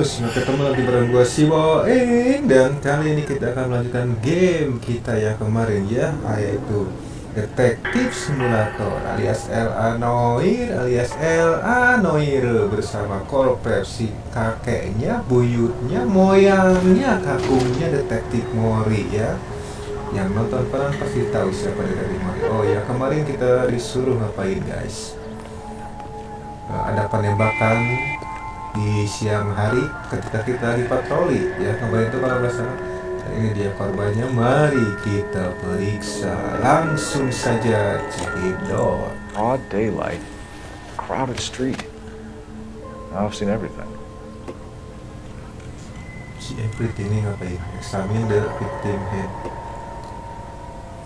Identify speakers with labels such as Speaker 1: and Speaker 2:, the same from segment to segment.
Speaker 1: Kasus. Nah, ketemu lagi bareng gua si Boeng, dan kali ini kita akan melanjutkan game kita yang kemarin ya, yaitu Detektif Simulator alias LA Noire alias LA Noire bersama konversi kakeknya, buyutnya, moyangnya, kakungnya Detektif Mori ya. Yang nonton peran pasti tahu siapa dari Mori. Oh ya, kemarin kita disuruh ngapain guys? Ada penembakan di siang hari ketika kita di patroli ya, kemarin itu kalau nggak salah. Ini dia korbannya, mari kita periksa langsung saja. Cekidot.
Speaker 2: Broad daylight, crowded street. Now I've seen everything.
Speaker 1: Si everything ini ngapain? Examine the victim head.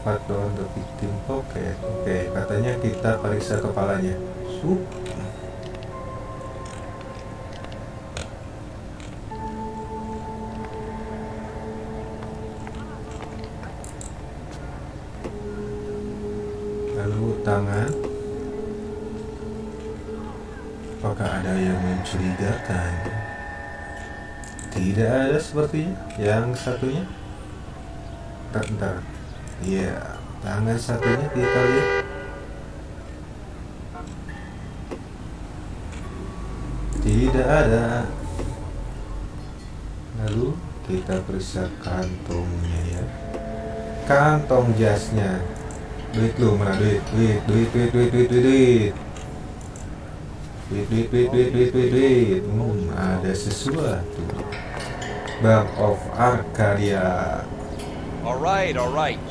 Speaker 1: Pat down the victim. Oke, katanya kita periksa kepalanya. Lalu tangan, apakah ada yang mencurigakan? Tidak ada sepertinya. Yang satunya, bentar. Iya, tangan satunya kita lihat. Tidak ada. Lalu kita periksa kantongnya ya. Kantong jasnya. Duit lu mana? Duit. Ada sesuatu. Bank of Arcadia.
Speaker 3: Alright,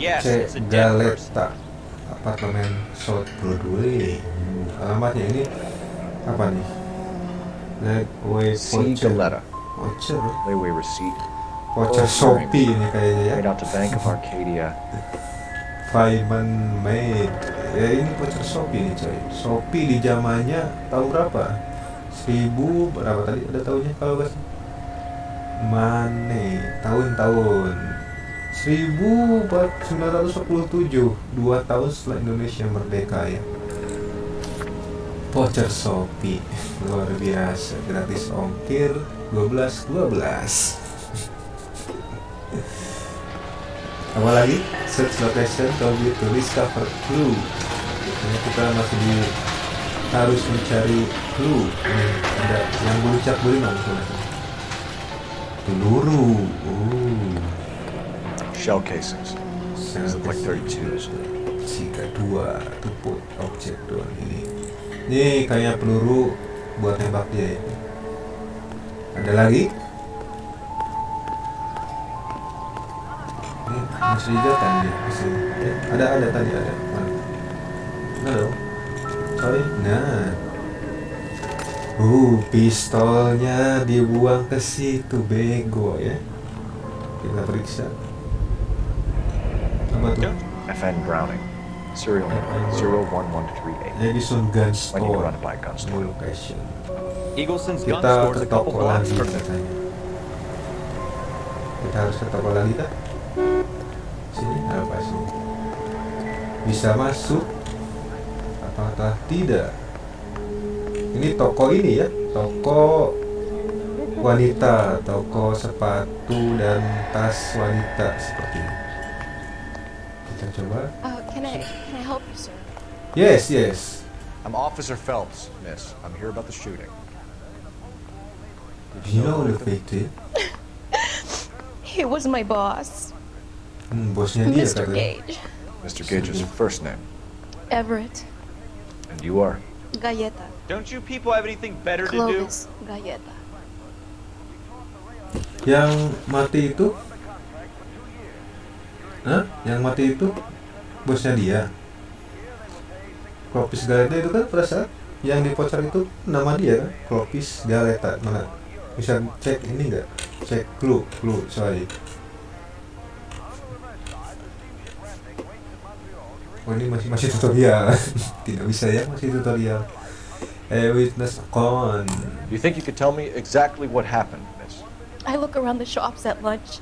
Speaker 3: yes, it's a dead person.
Speaker 1: Galeta, apartemen South Broadway. Alamatnya ini apa nih? Legway
Speaker 2: Galeta.
Speaker 1: Voucher.
Speaker 2: Layaway receipt.
Speaker 1: Voucher Shopee ini kayaknya ya.
Speaker 2: Made out to Bank of Arcadia.
Speaker 1: Payment made. Ya ini voucher Shopee nih coy. Shopee di zamannya tahun berapa? 1000 berapa tadi ada tahunnya kalau nggak salah? Money tahun-tahun 1947, 2 tahun setelah Indonesia merdeka ya. Voucher Shopee luar biasa, gratis ongkir 12. Apa lagi? Search location to discover clue. Ini kita masih harus mencari clue. Ini ada yang berucap berimang peluru.
Speaker 2: Shell casings. These look like 32s.
Speaker 1: Jika 2 tuput objek doang ini. Ini kayak peluru buat tembak dia ya. Ada lagi? Ini masih dijatan dia. Masih. Ada tadi ada. Mana? Halo. Sorry. Nah. Pistolnya dibuang ke situ, bego ya. Kita periksa. Apa tuh?
Speaker 2: FN Browning. Serial number 01138.
Speaker 1: Edison Gun Store.
Speaker 2: When you run to buy a gun store.
Speaker 1: Location.
Speaker 3: Eagleson's gun
Speaker 1: Kita
Speaker 3: store
Speaker 1: ke
Speaker 3: is a couple
Speaker 1: toko
Speaker 3: blocks
Speaker 1: lagi
Speaker 3: from
Speaker 1: katanya. Kita harus ke toko lagi tak? Sini apa sini? Bisa masuk? Apakah tidak? Ini toko ini ya, toko wanita, toko sepatu dan tas wanita seperti ini. Kita coba.
Speaker 4: Can I help you, sir?
Speaker 1: Yes.
Speaker 2: I'm Officer Phelps, miss. I'm here about the shooting.
Speaker 1: You know the victim?
Speaker 4: He was my boss,
Speaker 1: Bosnya dia
Speaker 4: Mr.
Speaker 1: katanya.
Speaker 4: Gage.
Speaker 2: Mr. Gage's first name.
Speaker 4: Everett.
Speaker 2: And you are?
Speaker 4: Galleta.
Speaker 3: Don't you people have anything better to do?
Speaker 4: Clovis. Galleta.
Speaker 1: Yang mati itu? Hah? Yang mati itu bosnya dia. Clovis Galeta itu kan pada saat yang di voucher itu nama dia kan? Clovis Galeta. Mana? Bisa cek ini enggak? Cek clue, sorry. Oh ini masih tutorial. Tidak bisa ya, masih tutorial. Witness con.
Speaker 2: You think you could tell me exactly what happened, miss?
Speaker 4: I look around the shops at lunch.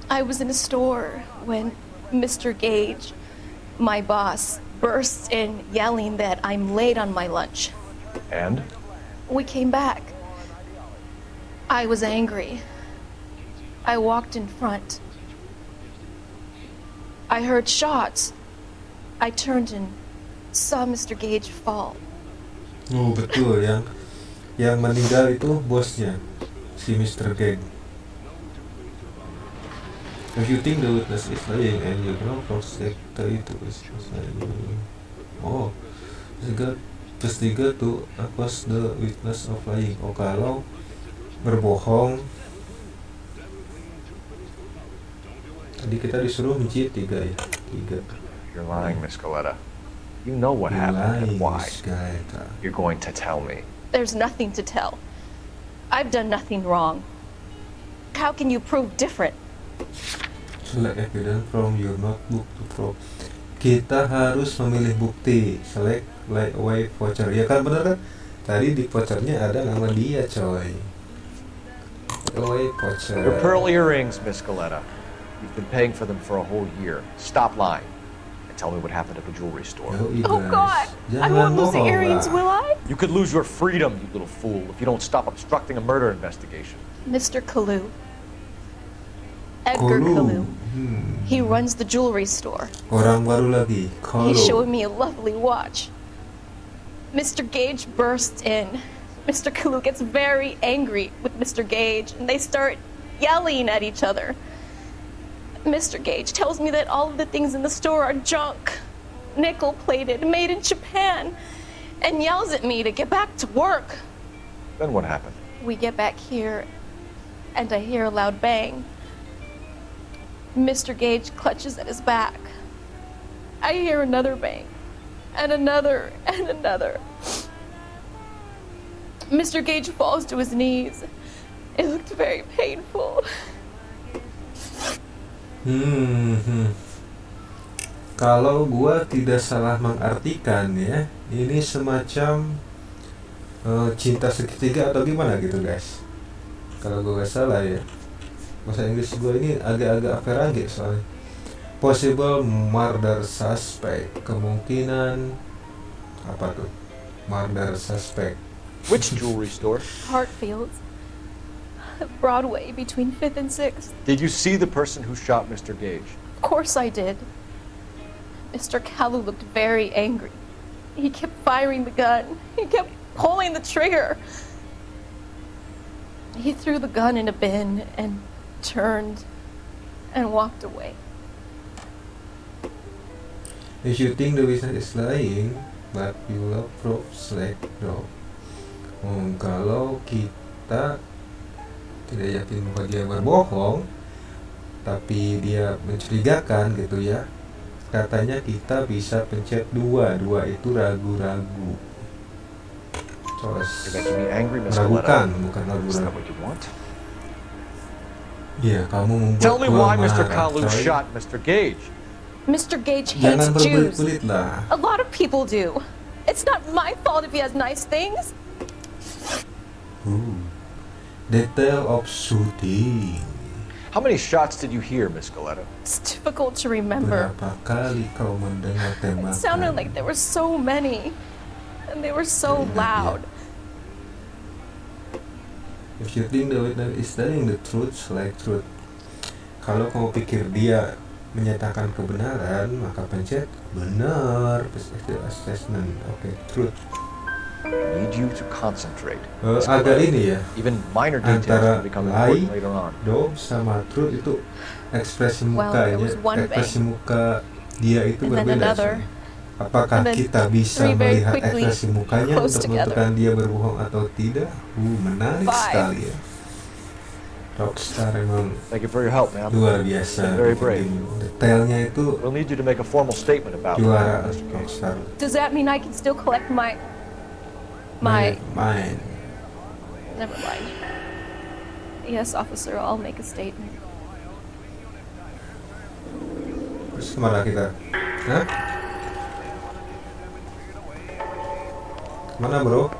Speaker 4: I was in a store when Mr. Gage, my boss, bursts in yelling that I'm late on my lunch.
Speaker 2: And?
Speaker 4: We came back. I was angry. I walked in front. I heard shots. I turned and saw Mr. Gage fall.
Speaker 1: Oh betul, yang meninggal itu bosnya, si Mr. Gage. If you think the witness is lying and you know prosecutor itu is lying. Oh, investiga to accuse the witness of lying. Oh, kalau berbohong. Tadi kita disuruh mencit 3 ya. 3.
Speaker 2: You're lying, Miss Coletta. You know what happened and why. You're going to tell me.
Speaker 4: There's nothing to tell. I've done nothing wrong. How can you prove different?
Speaker 1: Select evidence from your notebook to prove. Kita harus memilih bukti. Select away voucher. Ya kan bener kan? Tadi di vouchernya ada nama dia, coy. Away voucher.
Speaker 2: Your pearl earrings, Miss Coletta. You've been paying for them for a whole year. Stop lying. And tell me what happened at the jewelry store.
Speaker 4: Oh God! I won't lose the earrings, will I?
Speaker 2: You could lose your freedom, you little fool, if you don't stop obstructing a murder investigation.
Speaker 4: Mr. Kalu. Edgar Kalu. He runs the jewelry store.
Speaker 1: Orang baru lagi.
Speaker 4: He showed me a lovely watch. Mr. Gage bursts in. Mr. Kalu gets very angry with Mr. Gage, and they start yelling at each other. Mr. Gage tells me that all of the things in the store are junk, nickel-plated, made in Japan, and yells at me to get back to work.
Speaker 2: Then what happened?
Speaker 4: We get back here, and I hear a loud bang. Mr. Gage clutches at his back. I hear another bang, and another, and another. Mr. Gage falls to his knees. It looked very painful.
Speaker 1: Kalau gua tidak salah mengartikan ya, ini semacam cinta segitiga atau gimana gitu guys. Kalau gua gak salah ya. Bahasa Inggris gue ini agak-agak aferage soalnya. Possible murder suspect. Kemungkinan apa tuh? Murder suspect.
Speaker 2: Which jewelry store?
Speaker 4: Hartfield's. Broadway between 5th and 6th.
Speaker 2: Did you see the person who shot Mr. Gage?
Speaker 4: Of course I did. Mr. Kalu looked very angry. He kept firing the gun. He kept pulling the trigger. He threw the gun in a bin and turned and walked away.
Speaker 1: If you think the witness is lying, but you love proof, select no. Kalau kita tidak yakin bahwa dia berbohong, tapi dia mencurigakan gitu ya, katanya kita bisa pencet 2 itu ragu-ragu.
Speaker 2: You're making me angry, Miss
Speaker 1: Meragukan,
Speaker 2: Coletta.
Speaker 1: bukan
Speaker 2: Is that
Speaker 1: ragu-ragu.
Speaker 2: what you want?
Speaker 1: Iya, kamu membuat
Speaker 2: Tell me why Mr.
Speaker 1: marah,
Speaker 2: Kalu
Speaker 1: coy.
Speaker 2: shot Mr. Gage.
Speaker 4: Mr. Gage
Speaker 1: Jangan
Speaker 4: hates Jews.
Speaker 1: berbelit-belit lah.
Speaker 4: A lot of people do. It's not my fault if he has nice things.
Speaker 1: Detail of shooting.
Speaker 2: How many shots did you hear, Miss Coletta?
Speaker 4: It's difficult to remember.
Speaker 1: Berapa kali kau mendengar tembakan?
Speaker 4: It sounded like there were so many, and they were so loud.
Speaker 1: If you think the witness is telling the truth, select truth. Kalau kamu pikir dia menyatakan kebenaran, maka pencet benar. Perspective assessment. Oke, truth.
Speaker 2: I need you to concentrate.
Speaker 1: Agak ini ya.
Speaker 2: Even minor details
Speaker 1: Antara
Speaker 2: can become
Speaker 1: lie,
Speaker 2: important later on.
Speaker 1: dom sama truth itu ekspresi
Speaker 4: Well,
Speaker 1: mukanya,
Speaker 4: there was one
Speaker 1: ekspresi muka dia itu
Speaker 4: And then
Speaker 1: berbeda.
Speaker 4: another.
Speaker 1: Soalnya. Apakah
Speaker 4: And then
Speaker 1: kita bisa
Speaker 4: three very
Speaker 1: melihat
Speaker 4: quickly
Speaker 1: ekspresi mukanya
Speaker 4: close
Speaker 1: untuk
Speaker 4: together.
Speaker 1: menentukan dia berbohong atau tidak? Menarik
Speaker 4: 5.
Speaker 1: sekali ya. Rockstar emang
Speaker 2: Thank you for your help, ma'am.
Speaker 1: luar biasa.
Speaker 2: Very brave.
Speaker 1: Detailnya itu
Speaker 2: We'll need you to make a formal statement about
Speaker 1: juara
Speaker 2: Mr. Gage.
Speaker 1: Rockstar.
Speaker 4: Does that mean I can still collect my...
Speaker 1: Main.
Speaker 4: Never mind. Yes, officer, I'll make a statement.
Speaker 1: Terus kemana kita? Hah? Mana bro?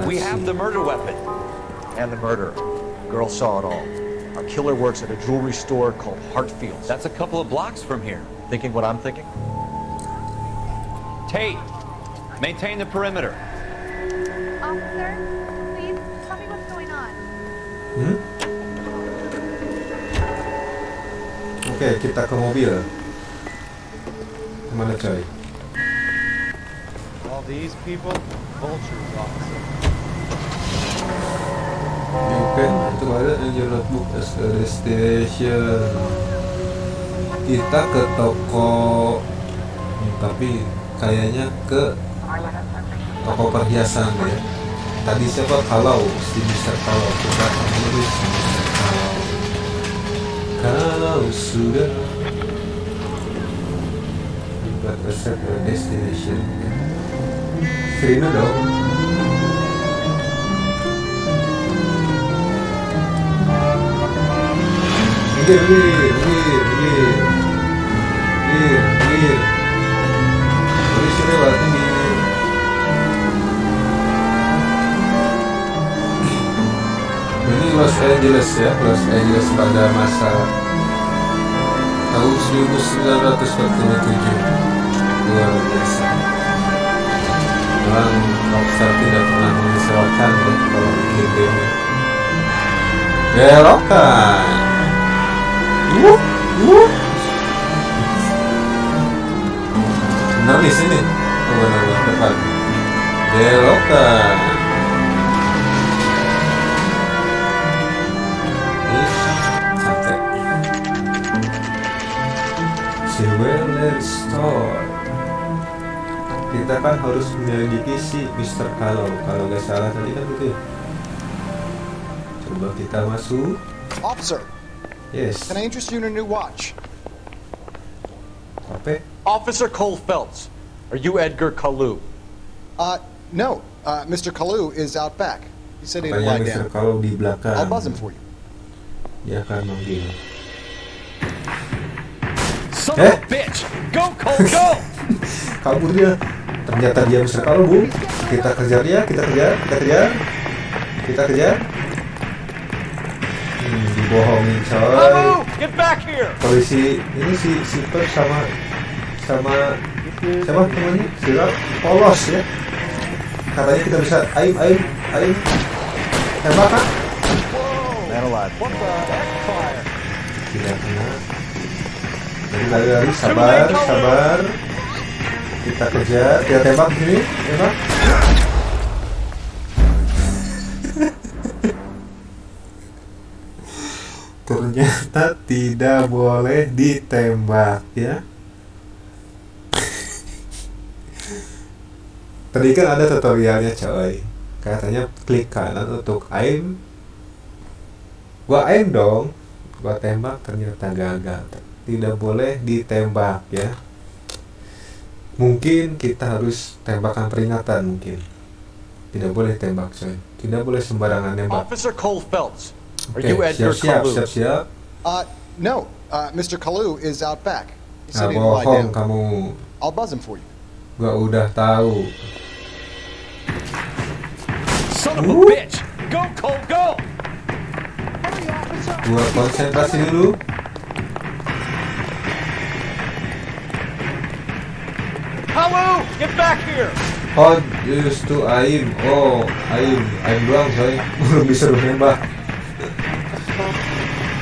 Speaker 3: We have the murder weapon.
Speaker 2: And the murderer. Girl saw it all. Our killer works at a jewelry store called Hartfield's.
Speaker 3: That's a couple of blocks from here.
Speaker 2: Thinking what I'm thinking?
Speaker 3: Tate, maintain the perimeter.
Speaker 5: Officer, please tell me what's going on.
Speaker 1: Oke, kita ke mobil. Kemana coy?
Speaker 2: All these people, vultures, officer.
Speaker 1: You can toilet and your notebook as a destination. Kita ke toko, tapi kayaknya ke toko perhiasan ya. Tadi siapa? Kalau si Mister Kalau, kita tulis kalau sudah buat set a destination. Serina dong. Wir. Polisi lewat ini. Ini Los Angeles ya, Los Angeles pada masa tahun 1947. Luar biasa. Memang Rockstar tidak pernah mengecewakan ya kalau bikin game. Belokan. Benar di sini. Oh, benar depan. Belokan. Santai. Jewelry store. Kita kan harus menyelidiki si Mr. Kalau nggak salah tadi kan begitu. Coba kita masuk.
Speaker 6: Officer,
Speaker 1: Yes.
Speaker 6: can I interest you in a new watch?
Speaker 1: Apa?
Speaker 2: Officer Cole Phelps, are you Edgar Kalu?
Speaker 6: No. Mr. Kalu is out back. He said he'd
Speaker 1: Katanya
Speaker 6: lie
Speaker 1: Mr.
Speaker 6: down.
Speaker 1: Kalau di belakang.
Speaker 6: I'll buzz him for you.
Speaker 1: Dia akan manggil.
Speaker 3: Son of a bitch! Go, Cole, go!
Speaker 1: Kabur dia. Ternyata dia Mr. Kalau, Bu. Kita kejar dia, kita kejar. Dibohongin coy.
Speaker 3: Kalu, get back here!
Speaker 1: Polisi ini si Per sama siapa namanya? Siapa? Polos ya. Katanya kita bisa aim tembak kan?
Speaker 2: Man alive. What the heck fire?
Speaker 1: Tidak kena. Jadi lari sabar. Kita kejar, kita tembak sini, tembak. Ternyata tidak boleh ditembak ya. Tadi kan ada tutorialnya coy. Katanya klik kanan untuk aim. Gua aim dong. Gua tembak ternyata gagal. Tidak boleh ditembak ya. Mungkin kita harus tembakan peringatan mungkin. Tidak boleh tembak coy. Tidak boleh sembarangan nembak.
Speaker 2: Officer Cole Phelps, are
Speaker 1: Oke,
Speaker 2: you Edgar Kalu?
Speaker 1: siap.
Speaker 6: No. Mr. Kalu is out back. He
Speaker 1: Nah,
Speaker 6: said he'd lie
Speaker 1: bohong
Speaker 6: down.
Speaker 1: kamu.
Speaker 6: I'll buzz him for you.
Speaker 1: Gua udah tahu.
Speaker 3: Son of a bitch! Go, Cole, go!
Speaker 1: Gua konsentrasi dulu.
Speaker 3: Kalu, get back here!
Speaker 1: Oh, used to aim. Oh, aim doang coy. Belum bisa nembak.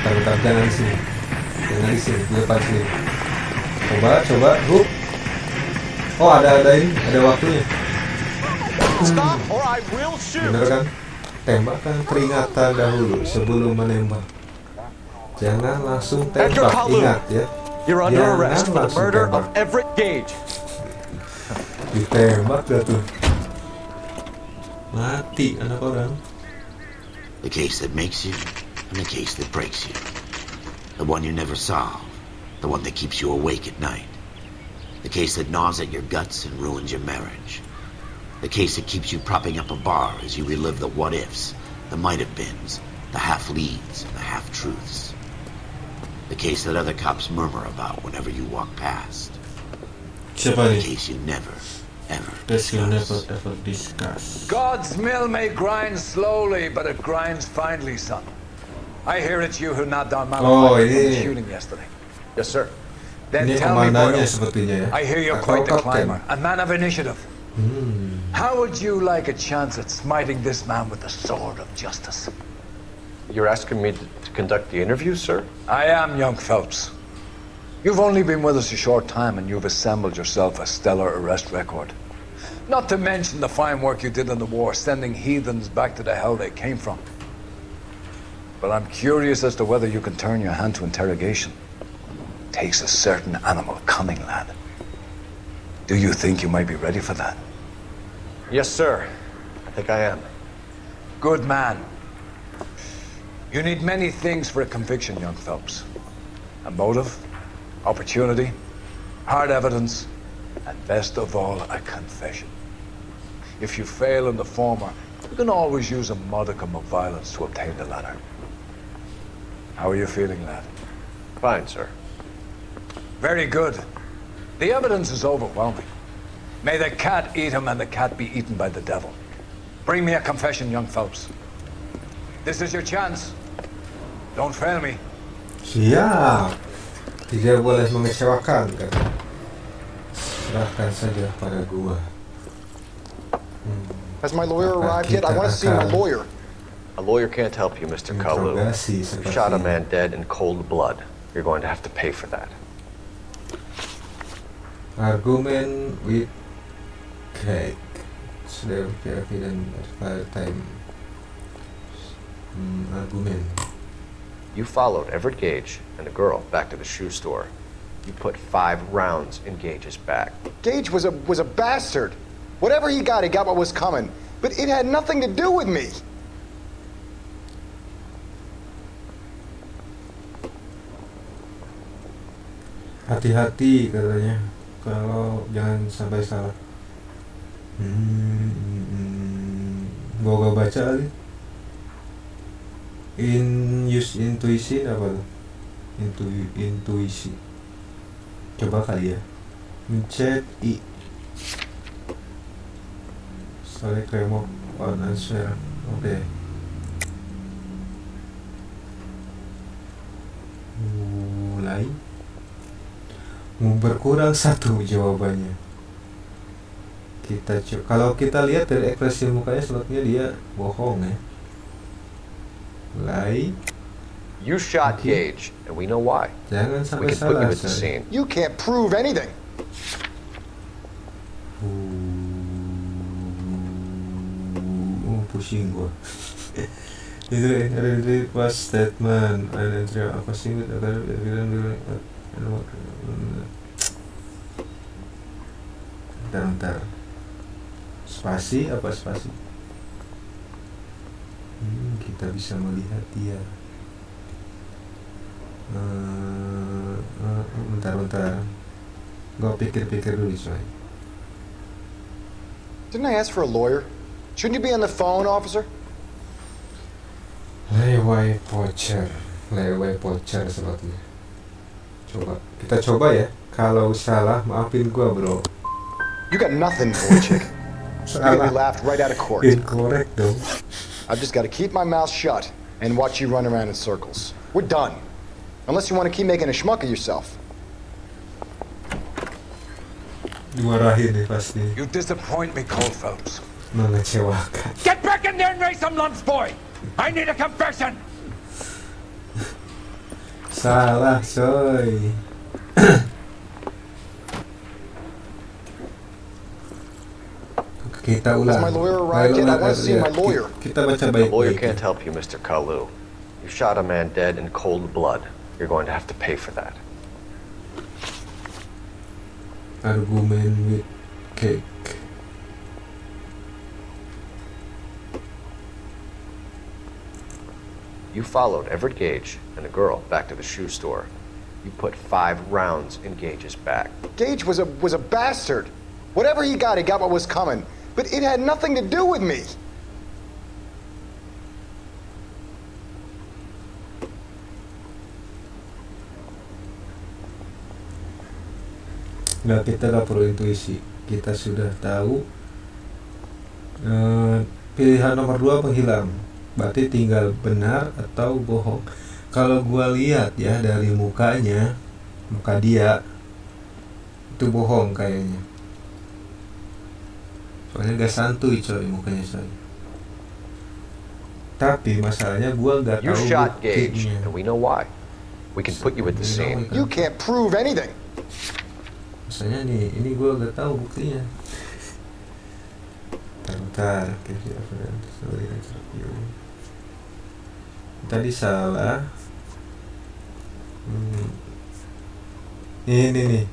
Speaker 1: Bentar, jangan di sini. Di depan sini. Coba, hook. Oh, ada ini, ada waktunya.
Speaker 2: Stop or I will shoot.
Speaker 1: Bener kan? Tembakan peringatan dahulu sebelum menembak. Jangan langsung tembak, ingat ya.
Speaker 2: You're under
Speaker 1: Jangan
Speaker 2: arrest for the
Speaker 1: langsung
Speaker 2: murder
Speaker 1: tembak.
Speaker 2: of Everett Gage.
Speaker 1: Ditembak dah tuh. Mati anak orang.
Speaker 7: The case that makes you and the case that breaks you. The one you never solve. The one that keeps you awake at night. The case that gnaws at your guts and ruins your marriage. The case that keeps you propping up a bar as you relive the what-ifs, the might-have-beens, the half-leads, and the half-truths. The case that other cops murmur about whenever you walk past.
Speaker 1: Siapa
Speaker 7: The
Speaker 1: nih?
Speaker 7: case you never, ever
Speaker 1: Case you never
Speaker 7: discuss.
Speaker 1: ever discuss.
Speaker 8: God's mill may grind slowly, but it grinds finely, son. I hear it's you who knocked down
Speaker 1: Oh,
Speaker 8: Malafide from the
Speaker 1: ini-
Speaker 8: shooting yesterday. Yes, sir. Then
Speaker 1: Ini
Speaker 8: tell me,
Speaker 1: komandannya
Speaker 8: Boyle,
Speaker 1: sepertinya ya.
Speaker 8: I hear you're
Speaker 1: Atau
Speaker 8: quite the
Speaker 1: kapten.
Speaker 8: climber, a man of initiative. How would you like a chance at smiting this man with the sword of justice?
Speaker 2: You're asking me to conduct the interview, sir?
Speaker 8: I am, young Phelps. You've only been with us a short time and you've assembled yourself a stellar arrest record. Not to mention the fine work you did in the war, sending heathens back to the hell they came from. But I'm curious as to whether you can turn your hand to interrogation. Takes a certain animal cunning, lad. Do you think you might be ready for that?
Speaker 2: Yes, sir. I think I am.
Speaker 8: Good man. You need many things for a conviction, young Phelps. A motive, opportunity, hard evidence, and best of all, a confession. If you fail in the former, you can always use a modicum of violence to obtain the latter. How are you feeling, lad?
Speaker 2: Fine, sir.
Speaker 8: Very good. The evidence is overwhelming. May the cat eat him and the cat be eaten by the devil. Bring me a confession, young Phelps. This is your chance. Don't fail me.
Speaker 1: Siap. Tidak boleh mengecewakan, kan? Serahkan saja pada gua.
Speaker 6: Has my lawyer arrived yet? I want to see my lawyer.
Speaker 2: A lawyer can't help you, Mr. Kalu.
Speaker 1: Interogasi
Speaker 2: You shot a
Speaker 1: seperti
Speaker 2: man dead in cold blood. You're going to have to pay for that.
Speaker 1: argument with cake. Sudah evidence at time. Argument.
Speaker 2: You followed Everett Gage and the girl back to the shoe store. You put 5 rounds in Gage's back.
Speaker 6: Gage was a bastard. Whatever he got what was coming. But it had nothing to do with me.
Speaker 1: Hati-hati katanya, kalau jangan sampai salah. Gua gak baca lagi. Use intuisi apa tuh? Intuisi. Coba kali ya. Mencet I. Select remote on answer. Oke. Mulai. Berkurang 1 jawabannya. Kalau kita lihat dari ekspresi mukanya sepertinya dia bohong ya. Mulai.
Speaker 2: You shot Gage, and we know why.
Speaker 1: Jangan
Speaker 2: We
Speaker 1: sampai
Speaker 2: can put
Speaker 1: salah.
Speaker 2: you at the scene.
Speaker 6: You can't prove anything.
Speaker 1: Pusing gua. Itu ada pas statement ada apa sih agar bentar. Spasi apa spasi? Kita bisa melihat dia. Bentar. Gua pikir-pikir dulu coy.
Speaker 6: Didn't I ask for a lawyer? Shouldn't you be on the phone, officer?
Speaker 1: Lewai pocher sepertinya. Kita coba ya. Kalau salah maafin gua bro.
Speaker 6: You got nothing, boy chick. You're gonna be laughed right out of court.
Speaker 1: Incorrect dong.
Speaker 6: I've just got to keep my mouth shut and watch you run around in circles. We're done. Unless you want to keep making a schmuck of yourself.
Speaker 1: Dimarahin nih pasti.
Speaker 8: You disappoint me, Cole Phelps.
Speaker 1: Mengecewakan.
Speaker 3: Get back in there and raise some lumps, boy! I need a confession!
Speaker 1: Salah coy. Kita ulang.
Speaker 6: Has my lawyer arrived yet? I want to see my lawyer.
Speaker 1: Kita baca
Speaker 2: The
Speaker 1: baik-baik.
Speaker 2: lawyer can't help you, Mr. Kalu. You shot a man dead in cold blood. You're going to have to pay for that.
Speaker 1: Argument with cake.
Speaker 2: You followed Everett Gage and the girl back to the shoe store. You put 5 rounds in Gage's back.
Speaker 6: Gage was a bastard. Whatever he got what was coming. But it had nothing to do with me.
Speaker 1: Nah, kita gak perlu intuisi. Kita sudah tahu pilihan nomor 2 penghilang. Berarti tinggal benar atau bohong. Kalau gua lihat ya dari mukanya, muka dia itu bohong kayaknya. Soalnya gak santuy coy mukanya coy. Tapi masalahnya gua gak
Speaker 2: You
Speaker 1: tahu
Speaker 2: shot Gage,
Speaker 1: buktinya.
Speaker 2: and we know why. We can put you at the scene.
Speaker 6: You can't prove anything.
Speaker 1: Masalahnya nih, ini gua gak tahu buktinya. Bentar, tadi salah. Ini.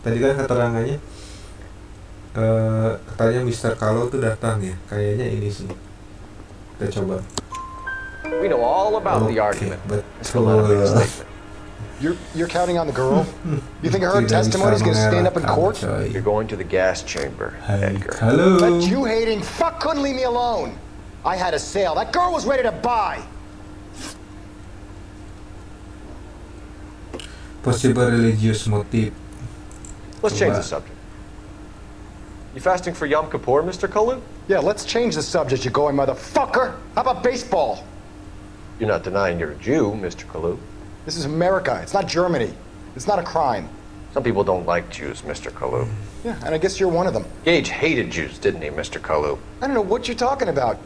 Speaker 1: Tadi kan keterangannya, katanya Mr. Kalau tuh datang ya. Kayaknya ini sih. Kita coba.
Speaker 2: We know all about the
Speaker 1: Oke,
Speaker 2: argument. Escaleta made a
Speaker 1: betul.
Speaker 2: statement.
Speaker 6: You're counting on the girl? You think her
Speaker 1: Tidak
Speaker 6: testimony is
Speaker 1: bisa
Speaker 6: going to stand up in
Speaker 1: mengelakkan,
Speaker 6: court?
Speaker 1: coy.
Speaker 2: You're going to the gas chamber,
Speaker 1: Hai,
Speaker 2: Edgar.
Speaker 1: halo.
Speaker 6: That Jew-hating fuck couldn't leave me alone. I had a sale. That girl was ready to buy.
Speaker 1: Possible religious motive.
Speaker 2: Let's change
Speaker 1: Coba.
Speaker 2: the subject. You fasting for Yom Kippur, Mr. Kalu?
Speaker 6: Yeah, let's change the subject, you going motherfucker. How about baseball?
Speaker 2: You're not denying you're a Jew, Mr. Kalu.
Speaker 6: This is America. It's not Germany. It's not a crime.
Speaker 2: Some people don't like Jews, Mr. Kalu.
Speaker 6: Yeah, and I guess you're one of them.
Speaker 2: Gage hated Jews, didn't he, Mr. Kalu?
Speaker 6: I don't know what you're talking about.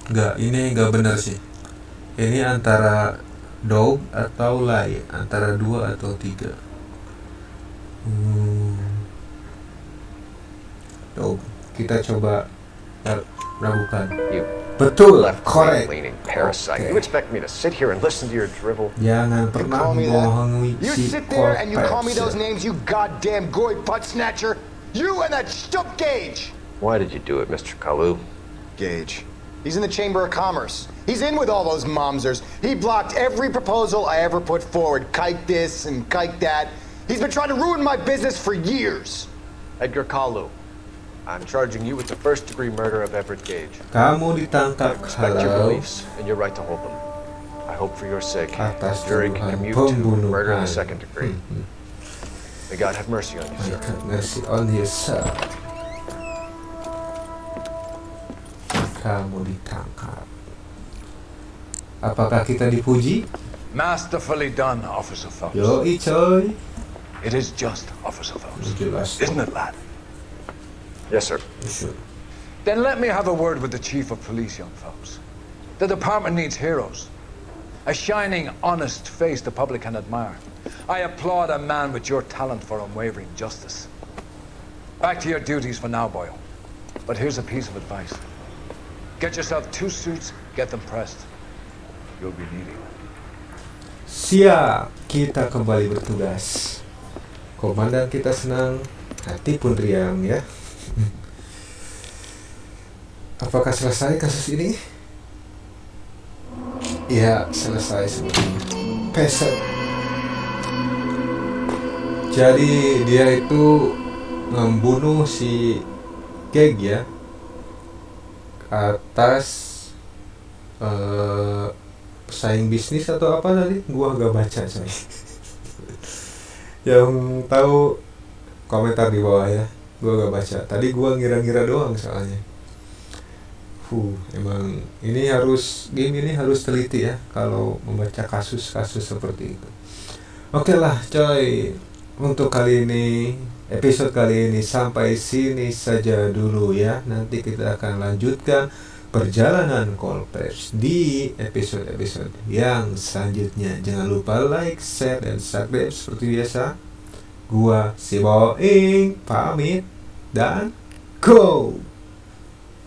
Speaker 1: Ini enggak benar sih. Ini antara dog atau lie, antara 2 atau 3. Dog. Kita coba ragukan.
Speaker 2: You
Speaker 1: Betul,
Speaker 2: left-wing
Speaker 1: correct.
Speaker 2: leaning parasite.
Speaker 1: Oke.
Speaker 2: You expect me to sit here and listen to your drivel?
Speaker 1: Jangan
Speaker 6: You
Speaker 1: pernah
Speaker 6: call me that?
Speaker 1: membohongi
Speaker 6: You
Speaker 1: si
Speaker 6: sit there and you call me
Speaker 1: korpes.
Speaker 6: those names, you goddamn goy butt snatcher. You and that stup Gage.
Speaker 2: Why did you do it, Mr. Kalu?
Speaker 6: Gage. He's in the Chamber of Commerce. He's in with all those momsers. He blocked every proposal I ever put forward. Kike this and kike that. He's been trying to ruin my business for years.
Speaker 2: Edgar Kalu, I'm charging you with the first-degree murder of Everett Gage.
Speaker 1: Kamu
Speaker 2: I
Speaker 1: ditangkap
Speaker 2: respect your
Speaker 1: kalau
Speaker 2: beliefs and your right to hold them. I hope for your sake,
Speaker 1: atas
Speaker 2: the jury can
Speaker 1: tuduhan
Speaker 2: commute to murder in
Speaker 1: pembunuhan.
Speaker 2: the second degree. May God have mercy on you, sir.
Speaker 1: Ngasih on yourself. Kamu ditangkap. Apakah kita dipuji?
Speaker 8: Masterfully done, Officer Phelps.
Speaker 1: Yoi coy.
Speaker 8: It is just, Officer Phelps.
Speaker 1: Jelas.
Speaker 8: Isn't it, lad?
Speaker 2: Yes, sir.
Speaker 1: Sure.
Speaker 8: Then let me have a word with the Chief of Police, young Phelps. The department needs heroes. A shining, honest face the public can admire. I applaud a man with your talent for unwavering justice. Back to your duties for now, boyo. But here's a piece of advice. Get yourself 2 suits, get them pressed. You'll be needing them.
Speaker 1: Siap, kita kembali bertugas. Komandan kita senang, hati pun riang ya. Apakah selesai kasus ini? Ya, selesai sebenarnya. Peset. Jadi dia itu membunuh si Gag ya atas pesaing bisnis atau apa tadi? Gua gak baca coy. Yang tahu komentar di bawah ya. Gua gak baca. Tadi gua ngira-ngira doang soalnya. Emang ini game ini harus teliti ya kalau membaca kasus-kasus seperti itu. Oke lah coy, untuk kali ini episode kali ini sampai sini saja dulu ya. Nanti kita akan lanjutkan perjalanan Kolpers di episode-episode yang selanjutnya. Jangan lupa like, share, dan subscribe seperti biasa. Gua si Boing pamit dan go.